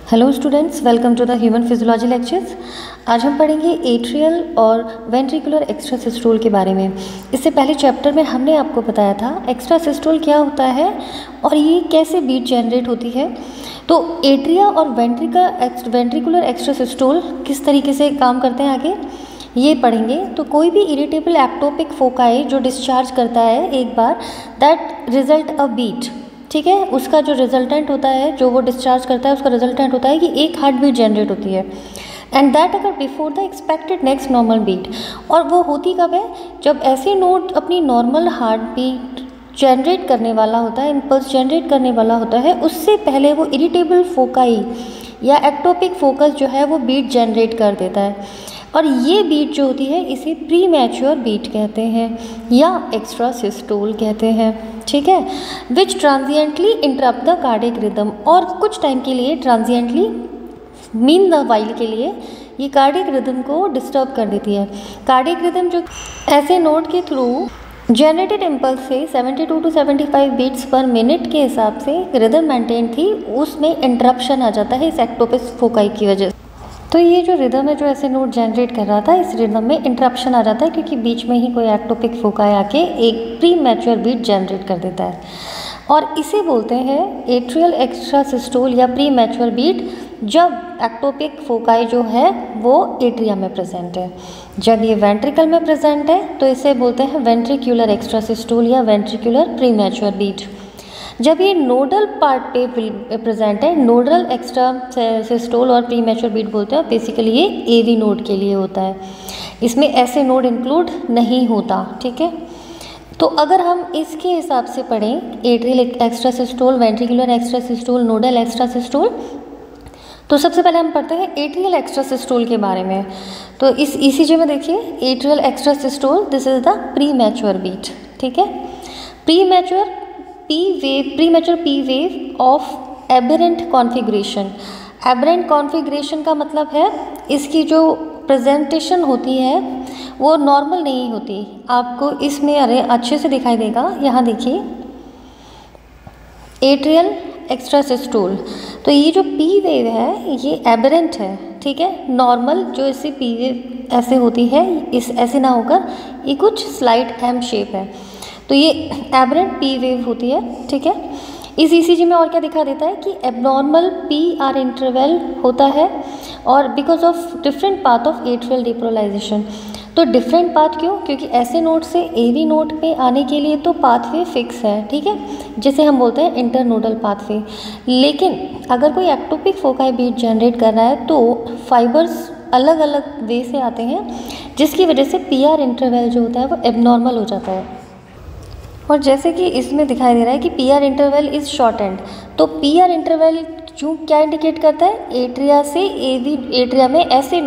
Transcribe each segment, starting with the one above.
Hello students, welcome to the human physiology lectures. आज हम पढ़ेंगे एट्रियल और वेंट्रिकुलर एक्स्ट्रासिस्टोल के बारे में। इससे पहले चैप्टर में हमने आपको बताया था एक्स्ट्रासिस्टोल क्या होता है और ये कैसे बीट जनरेट होती है। तो एट्रिया और वेंट्रिकुलर एक्स्ट्रासिस्टोल किस तरीके से काम करते हैं आगे ये पढ़ेंगे। तो कोई भी इरिटेबल एक्टोपिक फोकाई जो डिस्चार्ज करता है एक बार, दैट रिजल्ट अ बीट, ठीक है, उसका जो रिजल्टेंट होता है, जो वो डिस्चार्ज करता है उसका रिजल्टेंट होता है कि एक हार्ट बीट जनरेट होती है एंड दैट अगर before the expected next normal beat. और वो होती कब है? जब ऐसे नोड अपनी नॉर्मल हार्ट बीट जनरेट करने वाला होता है, इम्पल्स जनरेट करने वाला होता है, उससे पहले वो इरिटेबल फोकाई या एक्टोपिक फोकस जो है वो बीट जनरेट कर देता है। और ये बीट जो होती है इसे प्री मैच्योर बीट कहते हैं या एक्स्ट्रासिस्टोल कहते हैं, ठीक है, which transiently interrupt the cardiac rhythm. और कुछ टाइम के लिए ट्रांजिएंटली मीन द वाइल के लिए ये कार्डियक रिदम को डिस्टर्ब कर देती है। कार्डियक रिदम जो ऐसे नोड के थ्रू जनरेटेड इम्पल्स से 72 to 75 बीट्स पर मिनट के हिसाब से रिदम मेंटेन थी, उसमें इंटरप्शन आ जाता है इस एक्टोपिक फोकाई की वजह से। तो ये जो रिदम है जो ऐसे नोड जनरेट कर रहा था, इस रिदम में इंटरप्शन आ जाता है क्योंकि बीच में ही कोई एक्टोपिक फोकाई आके एक प्री मैच्योर बीट जनरेट कर देता है और इसे बोलते हैं एट्रियल एक्स्ट्रासिस्टोल या प्री मैच्योर बीट, जब एक्टोपिक फोकाई जो है वो एट्रिया में प्रेजेंट है। जब ये वेंट्रिकल में प्रेजेंट है तो इसे बोलते हैं वेंट्रिकुलर एक्स्ट्रासिस्टोल या वेंट्रिकुलर प्री मैच्योर बीट। जब ये नोडल पार्ट पे प्रेजेंट है, नोडल एक्स्ट्रासिस्टोल और प्री मैच्योर बीट बोलते हैं, बेसिकली ये एवी नोड के लिए होता है, इसमें ऐसे नोड इंक्लूड नहीं होता, ठीक है। तो अगर हम इसके हिसाब से पढ़ें एट्रियल एक्स्ट्रासिस्टोल, वेंट्रिकुलर एक्स्ट्रासिस्टोल, नोडल एक्स्ट्रासिस्टोल, तो सबसे पहले हम पढ़ते हैं एट्रियल एक्स्ट्रासिस्टोल के बारे में। तो इस ईसीजी में देखिए atrial extrasystole, this is the premature beat, ठीक है। Premature P wave of aberrant configuration. Aberrant configuration का मतलब है इसकी जो प्रेजेंटेशन होती है वो नॉर्मल नहीं होती। आपको इसमें अरे अच्छे से दिखाई देगा, यहाँ देखिए एट्रियल एक्स्ट्रासिस्टोल। तो ये जो पी वेव है ये एबरेंट है, ठीक है। नॉर्मल जो इससे पी वेव ऐसे होती है, इस ऐसे ना होकर ये कुछ स्लाइड एम शेप है, तो ये एबरेंट पी वेव होती है, ठीक है। इस ईसीजी में और क्या दिखा देता है कि एबनॉर्मल पी आर इंटरवल होता है और because of different path of atrial depolarization. तो डिफरेंट पाथ क्यों? क्योंकि ऐसे नोड से एवी नोड पे आने के लिए तो पाथवे फिक्स है, ठीक है, जिसे हम बोलते हैं इंटरनोडल पाथवे। लेकिन अगर कोई एक्टोपिक फोकाई बीट जनरेट कर रहा है तो फाइबर्स अलग अलग वे से आते हैं, जिसकी वजह से पी आर इंटरवल जो होता है वो एबनॉर्मल हो जाता है। और जैसे कि इसमें दिखाई दे रहा है कि P R interval is short and, तो पी आर इंटरवल जो क्या इंडिकेट करता है? एट्रिया से एवी, एट्रिया में ऐसे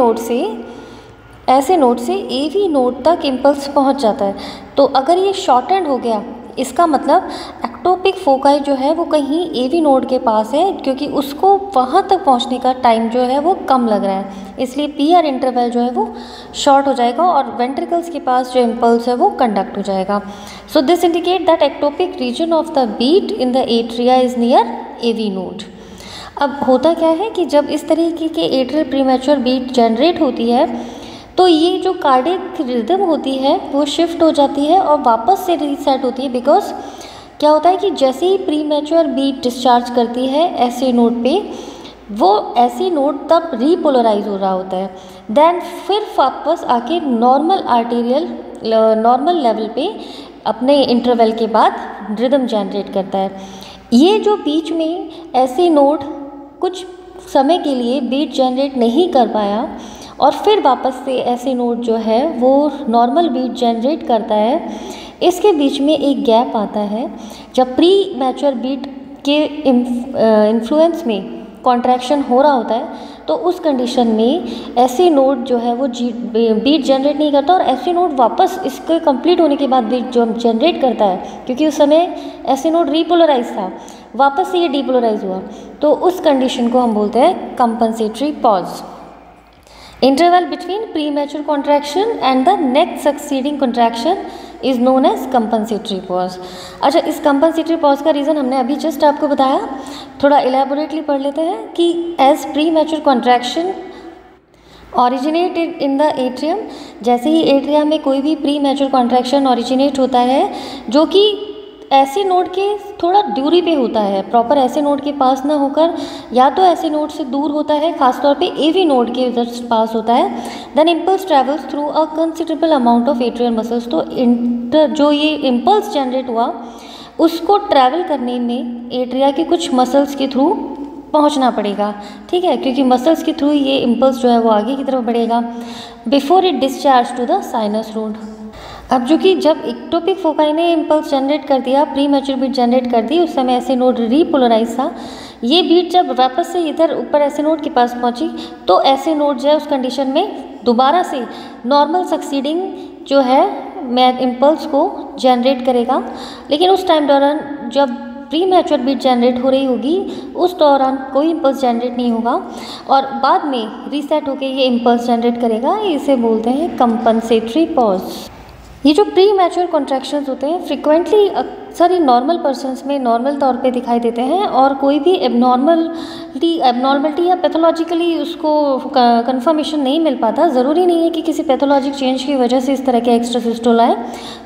नोड से एवी नोड तक इम्पल्स पहुंच जाता है। तो अगर ये शॉर्ट एंड हो गया, इसका मतलब एक्टोपिक फोकाई जो है वो कहीं एवी नोड के पास है, क्योंकि उसको वहाँ तक पहुँचने का टाइम जो है वो कम लग रहा है, इसलिए पी आर इंटरवल जो है वो शॉर्ट हो जाएगा और वेंट्रिकल्स के पास जो इम्पल्स है वो कंडक्ट हो जाएगा। So this indicate that ectopic region of the beat in the atria is near AV node. अब होता क्या है कि जब इस तरीके के एट्रियल प्रीमैच्योर बीट जनरेट होती है तो ये जो कार्डियक रिदम होती है वो शिफ्ट हो जाती है और वापस से रीसेट होती है। बिकॉज क्या होता है कि जैसे ही प्री मैच्योर बीट डिस्चार्ज करती है ऐसे नोड पे, वो ऐसी नोड तब रीपोलराइज हो रहा होता है, देन फिर वापस आके नॉर्मल लेवल पे अपने इंटरवल के बाद रिदम जनरेट करता है। ये जो बीच में ऐसे नोड कुछ समय के लिए बीट जनरेट नहीं कर पाया और फिर वापस से ऐसे नोड जो है वो नॉर्मल बीट जनरेट करता है, इसके बीच में एक गैप आता है। जब प्री मैच्योर बीट के इन्फ्लुएंस में कॉन्ट्रैक्शन हो रहा होता है तो उस कंडीशन में ऐसे नोड जो है वो बीट जनरेट नहीं करता और ऐसे नोड वापस इसके कंप्लीट होने के बाद बीट जो जनरेट करता है, क्योंकि उस समय ऐसे नोड रीपोलराइज था, वापस से ये डीपोलराइज हुआ, तो उस कंडीशन को हम बोलते हैं compensatory pause. Interval between premature contraction and the next succeeding contraction is known as compensatory pause. अच्छा, इस कंपनसेटरी पॉज का रीज़न हमने अभी जस्ट आपको बताया, थोड़ा इलेबोरेटली पढ़ लेते हैं कि as premature contraction originated in the atrium, जैसे ही एट्रियम में कोई भी प्री मैच्योर कॉन्ट्रैक्शन ऑरिजिनेट होता है जो कि ऐसे नोड के थोड़ा दूरी पे होता है, प्रॉपर ऐसे नोड के पास ना होकर या तो ऐसे नोड से दूर होता है, खासतौर पे एवी नोड के जस्ट पास होता है, then impulse travels through a considerable amount of atrial muscles. तो जो ये इम्पल्स जनरेट हुआ उसको ट्रैवल करने में एट्रिया के कुछ मसल्स के थ्रू पहुंचना पड़ेगा, ठीक है, क्योंकि मसल्स के थ्रू ये इम्पल्स जो है वो आगे की तरफ बढ़ेगा before it discharge to the sinus node. अब जो कि जब एक्टोपिक फोकाई ने इम्पल्स जनरेट कर दिया, प्री मैच्योर बीट जनरेट कर दी, उस समय ऐसे नोड रीपोलराइज था। ये बीट जब वापस से इधर ऊपर ऐसे नोड के पास पहुंची तो ऐसे नोड जो है उस कंडीशन में दोबारा से नॉर्मल सक्सीडिंग जो है इम्पल्स को जनरेट करेगा, लेकिन उस टाइम दौरान जब प्री मैच्योर बीट जनरेट हो रही होगी उस दौरान कोई इम्पल्स जनरेट नहीं होगा और बाद में रीसेट होकर ये इम्पल्स जनरेट करेगा। इसे बोलते हैं कंपनसेटरी पॉज। ये जो प्री मैच्योर कॉन्ट्रैक्शंस होते हैं फ्रिक्वेंटली अक्सर ही नॉर्मल पर्सन्स में नॉर्मल तौर पे दिखाई देते हैं और कोई भी एबनॉर्मलिटी या पैथोलॉजिकली उसको कंफर्मेशन नहीं मिल पाता। ज़रूरी नहीं है कि किसी पैथोलॉजिक चेंज की वजह से इस तरह के एक्स्ट्रा सिस्टोल आए,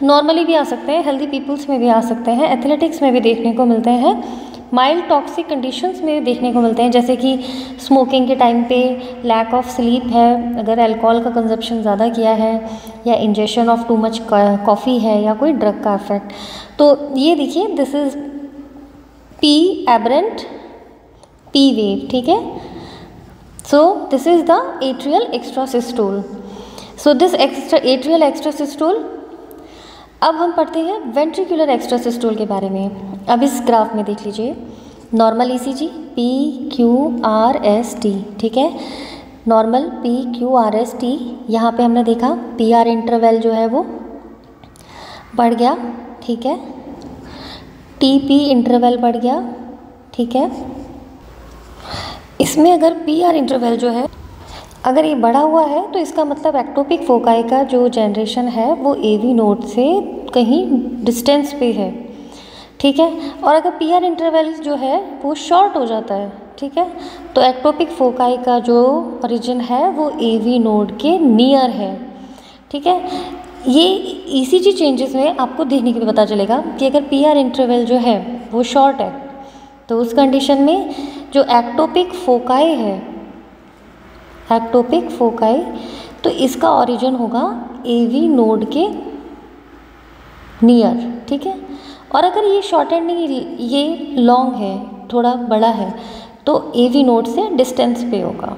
नॉर्मली भी आ सकते हैं, हेल्दी पीपल्स में भी आ सकते हैं, एथलेटिक्स में भी देखने को मिलते हैं, माइल्ड टॉक्सिक कंडीशंस में देखने को मिलते हैं, जैसे कि स्मोकिंग के टाइम पे, लैक ऑफ स्लीप है, अगर अल्कोहल का कंजप्शन ज़्यादा किया है, या injection of too much coffee है, या कोई ड्रग का इफेक्ट। तो ये देखिए, this is P aberrant P wave, ठीक है। So this is the atrial extrasystole. So this atrial extrasystole. अब हम पढ़ते हैं वेंट्रिकुलर एक्स्ट्रासिस्टोल के बारे में। अब इस ग्राफ में देख लीजिए, नॉर्मल ईसीजी PQRST, ठीक है, नॉर्मल PQRST। यहाँ पे हमने देखा PR इंटरवल जो है वो बढ़ गया, ठीक है, TP इंटरवल बढ़ गया, ठीक है। इसमें अगर PR इंटरवल जो है अगर ये बढ़ा हुआ है तो इसका मतलब एक्टोपिक फोकाई का जो जनरेशन है वो AV नोड से कहीं डिस्टेंस पे है, ठीक है। और अगर PR इंटरवल जो है वो शॉर्ट हो जाता है, ठीक है, तो एक्टोपिक फोकाई का जो ओरिजिन है वो AV नोड के नियर है, ठीक है। ये ECG चेंजेस में आपको देखने के लिए पता चलेगा कि अगर PR इंटरवल जो है वो शॉर्ट है तो उस कंडीशन में जो एक्टोपिक फोकाई है, एक्टोपिक फोकाई, तो इसका ओरिजिन होगा AV नोड के नियर, ठीक है। और अगर ये शॉर्ट एंड नहीं, ये लॉन्ग है, थोड़ा बड़ा है, तो AV नोड से डिस्टेंस पे होगा।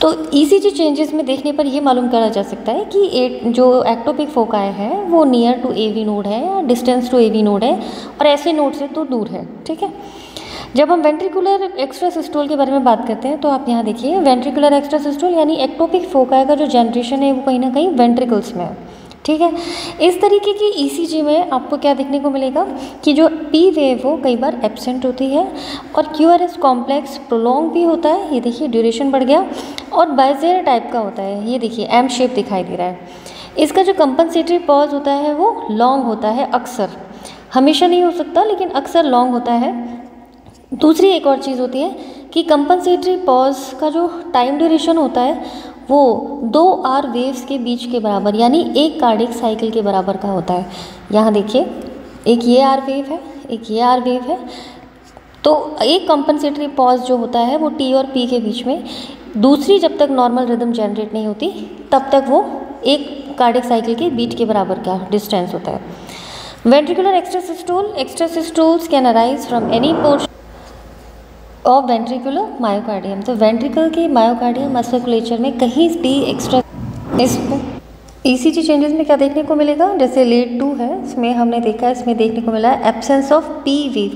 तो ECG चेंजेस में देखने पर यह मालूम करा जा सकता है कि जो एक्टोपिक फोकाई है वो नियर टू AV नोड है या डिस्टेंस टू AV नोड है और ऐसे नोड से तो दूर है, ठीक है। जब हम वेंट्रिकुलर एक्स्ट्रासिस्टोल के बारे में बात करते हैं तो आप यहाँ देखिए, वेंट्रिकुलर एक्स्ट्रासिस्टोल यानी एक्टोपिक फोकाई का जो जनरेशन है वो कहीं ना कहीं वेंट्रिकल्स में है, ठीक है। इस तरीके की ECG में आपको क्या देखने को मिलेगा कि जो P वेव हो कई बार एब्सेंट होती है और QRS कॉम्प्लेक्स प्रोलॉन्ग भी होता है, ये देखिए ड्यूरेशन बढ़ गया, और बाइजेर टाइप का होता है, ये देखिए M शेप दिखाई दे रहा है। इसका जो कंपनसेटरी पॉज होता है वो लॉन्ग होता है, अक्सर, हमेशा नहीं हो सकता लेकिन अक्सर लॉन्ग होता है। दूसरी एक और चीज़ होती है कि कंपनसेटरी पॉज का जो टाइम ड्यूरेशन होता है वो 2 R वेव्स के बीच के बराबर यानी एक कार्डिक साइकिल के बराबर का होता है। यहाँ देखिए, एक ये R वेव है, एक ये R वेव है, तो एक कंपनसेटरी पॉज जो होता है वो T और P के बीच में, दूसरी जब तक नॉर्मल रिदम जनरेट नहीं होती तब तक वो एक कार्डिक साइकिल के बीट के बराबर का डिस्टेंस होता है। Ventricular extrasystoles can arise from any portion of ventricular myocardium. तो वेंट्रिकल के मायोकार्डियम मस्कुलेचर में कहीं भी एक्स्ट्रा इसको ECG चेंजेस में क्या देखने को मिलेगा, जैसे लेट 2 है, इसमें हमने देखा, इसमें देखने को मिला एब्सेंस ऑफ P वेव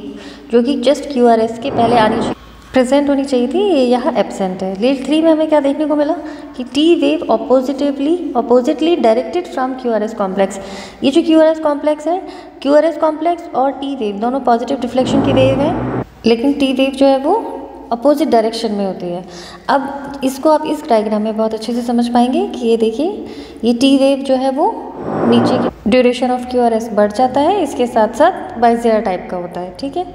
जो कि जस्ट QRS के पहले आनी चाहिए, प्रेजेंट होनी चाहिए थी, ये यहाँ एब्सेंट है। लेट 3 में हमें क्या देखने को मिला कि T wave oppositely directed from QRS complex. ये जो QRS कॉम्प्लेक्स है, QRS कॉम्प्लेक्स और T वेव दोनों पॉजिटिव डिफ्लेक्शन की वेव है, लेकिन T वेव जो है वो अपोजिट डायरेक्शन में होती है। अब इसको आप इस डायग्राम में बहुत अच्छे से समझ पाएंगे कि ये देखिए, ये टी वेव जो है वो नीचे की duration of Q R S बढ़ जाता है, इसके साथ साथ बाइजेयर टाइप का होता है। ठीक है,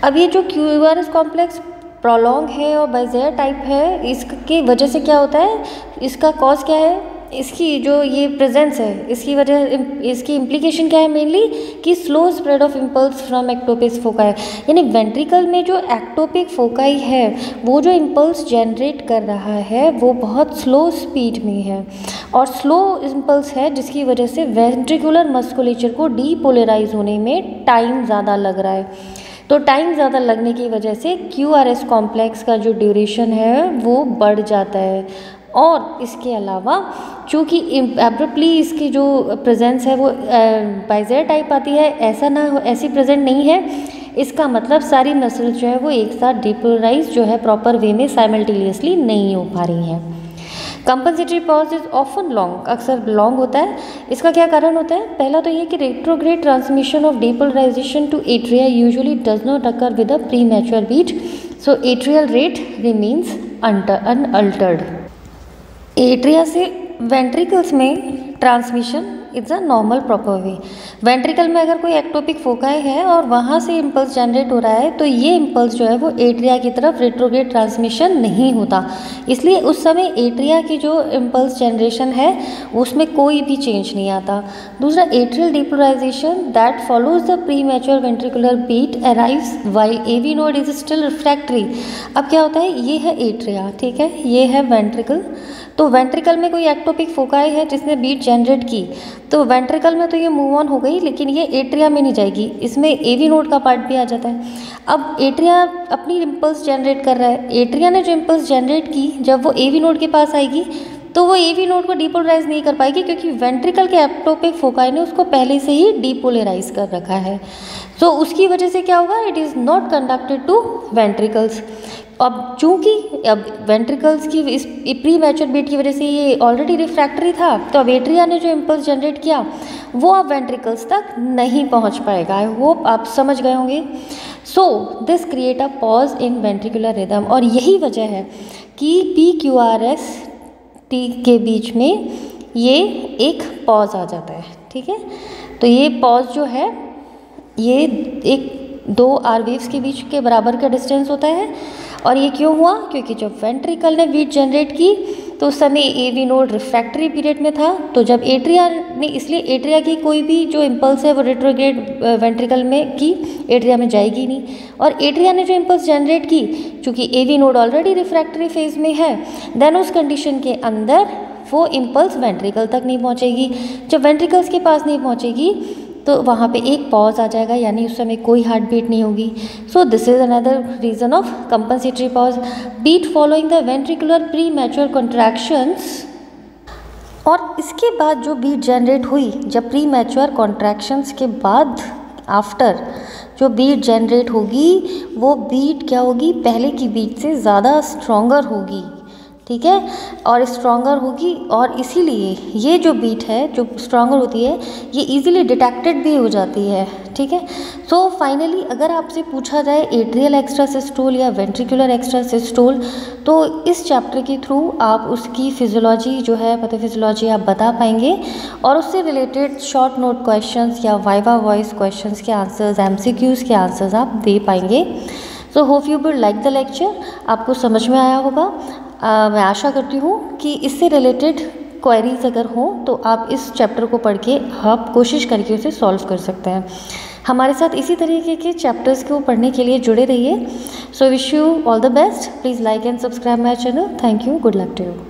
अब ये जो Q R S complex prolong है और बाइजेयर टाइप है, इसकी वजह से क्या होता है, इसका कॉज क्या है, इसकी जो ये प्रेजेंस है इसकी वजह, इसकी इम्प्लीकेशन क्या है मेनली कि slow spread of impulse from ectopic foci, यानी वेंट्रिकल में जो एक्टोपिक फोकाई है वो जो इम्पल्स जनरेट कर रहा है वो बहुत स्लो स्पीड में है और स्लो इम्पल्स है, जिसकी वजह से वेंट्रिकुलर मस्कुलेचर को डीपोलराइज होने में टाइम ज़्यादा लग रहा है। तो टाइम ज़्यादा लगने की वजह से क्यू आर एस कॉम्प्लेक्स का जो ड्यूरेशन है वो बढ़ जाता है। और इसके अलावा चूँकि एब्रप्टली इसकी जो प्रेजेंस है वो बाइजेयर टाइप आती है, ऐसा ना हो, ऐसी प्रेजेंट नहीं है, इसका मतलब सारी मसल्स जो है वो एक साथ डिपोलराइज जो है प्रॉपर वे में साइमल्टेनियसली नहीं हो पा रही हैं। Compensatory pause is often long, अक्सर लॉन्ग होता है। इसका क्या कारण होता है, पहला तो ये कि retrograde transmission of depolarization to atria usually does not occur with a premature beat, so atrial rate remains unaltered. Atria से वेंट्रिकल्स में transmission it's a normal proper way. Ventricle में अगर कोई एक्टोपिक फोकाई है और वहाँ से impulse generate हो रहा है तो ये इम्पल्स जो है वो एट्रिया की तरफ रेट्रोग्रेड ट्रांसमिशन नहीं होता, इसलिए उस समय एट्रिया की जो इम्पल्स जनरेशन है उसमें कोई भी चेंज नहीं आता। दूसरा, atrial depolarization that follows the premature ventricular beat arrives while AV node is still refractory. अब क्या होता है, ये है एट्रिया, ठीक है, ये है वेंट्रिकल। तो वेंट्रिकल में कोई एक्टोपिक फोकाई है जिसने बीट जनरेट की, तो वेंट्रिकल में तो ये मूव ऑन हो गई, लेकिन ये एट्रिया में नहीं जाएगी, इसमें एवी नोड का पार्ट भी आ जाता है। अब एट्रिया अपनी इम्पल्स जनरेट कर रहा है, एट्रिया ने जो इम्पल्स जनरेट की जब वो एवी नोड के पास आएगी तो वो एवी नोड को डीपोलराइज नहीं कर पाएगी, क्योंकि वेंट्रिकल के एक्टोपिक फोकाई ने उसको पहले से ही डीपोलराइज कर रखा है। तो उसकी वजह से क्या होगा, it is not conducted to ventricles. अब चूंकि अब वेंट्रिकल्स की इस प्री मैच्योर बीट की वजह से ये ऑलरेडी रिफ्रैक्टरी था, तो अब एट्रिया ने जो इम्पल्स जनरेट किया वो अब वेंट्रिकल्स तक नहीं पहुंच पाएगा। आई होप आप समझ गए होंगे। So this create a pause in ventricular rhythm, और यही वजह है कि P Q R S T के बीच में ये एक पॉज आ जाता है। ठीक है, तो ये पॉज जो है ये एक दो आर वेव्स के बीच के बराबर का डिस्टेंस होता है। और ये क्यों हुआ, क्योंकि जब वेंट्रिकल ने बीट जनरेट की तो उस समय एवी नोड रिफ्रैक्टरी पीरियड में था, तो जब एट्रिया ने, इसलिए एट्रिया की कोई भी जो इम्पल्स है वो रेट्रोग्रेड वेंट्रिकल में की एट्रिया में जाएगी नहीं, और एट्रिया ने जो इम्पल्स जनरेट की चूँकि AV node already refractory phase में है, देन उस कंडीशन के अंदर वो इम्पल्स वेंट्रिकल तक नहीं पहुँचेगी। जब वेंट्रिकल्स के पास नहीं पहुँचेगी तो वहाँ पे एक पॉज आ जाएगा, यानी उस समय कोई हार्ट बीट नहीं होगी। So this is another reason of compensatory pause, beat following the ventricular premature contractions. और इसके बाद जो बीट जनरेट हुई, जब प्री मैच्योर कॉन्ट्रैक्शंस के बाद आफ्टर जो बीट जनरेट होगी वो बीट क्या होगी, पहले की बीट से ज़्यादा स्ट्रॉन्गर होगी। ठीक है, और स्ट्रॉन्गर होगी, और इसीलिए ये जो बीट है जो स्ट्रॉन्गर होती है ये इजीली डिटेक्टेड भी हो जाती है। ठीक है, सो फाइनली अगर आपसे पूछा जाए एट्रियल एक्स्ट्रा सिस्टोल या वेंट्रिकुलर एक्स्ट्रा सिस्टोल, तो इस चैप्टर के थ्रू आप उसकी फिजियोलॉजी जो है पैथोफिजियोलॉजी आप बता पाएंगे, और उससे रिलेटेड शॉर्ट नोट क्वेश्चंस या वाइवा वॉइस क्वेश्चंस के आंसर्स, एमसीक्यूज़ के आंसर्स आप दे पाएंगे। So hope you will like the lecture, आपको समझ में आया होगा। मैं आशा करती हूँ कि इससे रिलेटेड क्वेरीज अगर हों तो आप इस चैप्टर को पढ़ के आप कोशिश करके उसे सॉल्व कर सकते हैं। हमारे साथ इसी तरीके के चैप्टर्स को पढ़ने के लिए जुड़े रहिए। So wish you all the best. Please like and subscribe my channel. Thank you. Good luck to you.